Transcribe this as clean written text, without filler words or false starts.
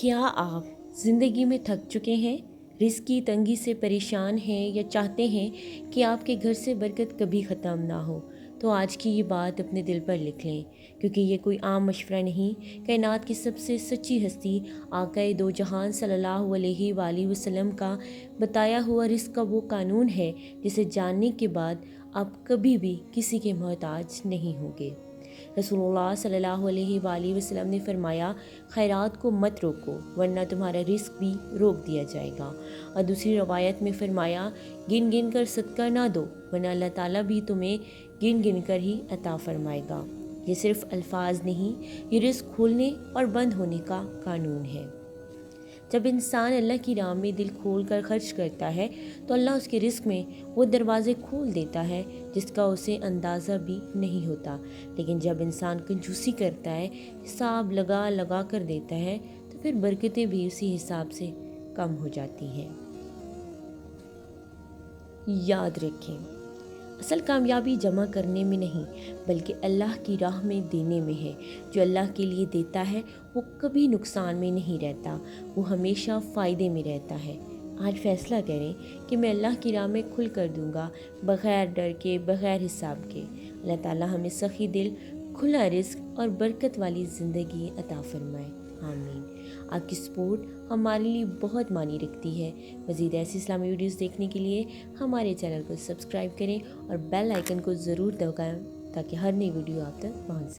کیا آپ زندگی میں تھک چکے ہیں، رزق کی تنگی سے پریشان ہیں یا چاہتے ہیں کہ آپ کے گھر سے برکت کبھی ختم نہ ہو؟ تو آج کی یہ بات اپنے دل پر لکھ لیں، کیونکہ یہ کوئی عام مشورہ نہیں۔ کائنات کی سب سے سچی ہستی آقائے دو جہان صلی اللہ علیہ وآلہ وسلم کا بتایا ہوا رزق کا وہ قانون ہے جسے جاننے کے بعد آپ کبھی بھی کسی کے محتاج نہیں ہوں گے۔ رسول اللہ صلی اللہ علیہ وآلہ وسلم نے فرمایا، خیرات کو مت روکو ورنہ تمہارا رزق بھی روک دیا جائے گا۔ اور دوسری روایت میں فرمایا، گن گن کر صدقہ نہ دو ورنہ اللہ تعالیٰ بھی تمہیں گن گن کر ہی عطا فرمائے گا۔ یہ صرف الفاظ نہیں، یہ رزق کھولنے اور بند ہونے کا قانون ہے۔ جب انسان اللہ کی راہ میں دل کھول کر خرچ کرتا ہے تو اللہ اس کے رزق میں وہ دروازے کھول دیتا ہے جس کا اسے اندازہ بھی نہیں ہوتا۔ لیکن جب انسان کنجوسی کرتا ہے، حساب لگا لگا کر دیتا ہے، تو پھر برکتیں بھی اسی حساب سے کم ہو جاتی ہیں۔ یاد رکھیں، اصل کامیابی جمع کرنے میں نہیں بلکہ اللہ کی راہ میں دینے میں ہے۔ جو اللہ کے لیے دیتا ہے وہ کبھی نقصان میں نہیں رہتا، وہ ہمیشہ فائدے میں رہتا ہے۔ آج فیصلہ کریں کہ میں اللہ کی راہ میں کھل کر دوں گا، بغیر ڈر کے، بغیر حساب کے۔ اللہ تعالیٰ ہمیں سخی دل، کھلا رزق اور برکت والی زندگی عطا فرمائے، آمین۔ آپ کی سپورٹ ہمارے لیے بہت معنی رکھتی ہے۔ مزید ایسی اسلامی ویڈیوز دیکھنے کے لیے ہمارے چینل کو سبسکرائب کریں اور بیل آئیکن کو ضرور دبائیں تاکہ ہر نئی ویڈیو آپ تک پہنچ سکے۔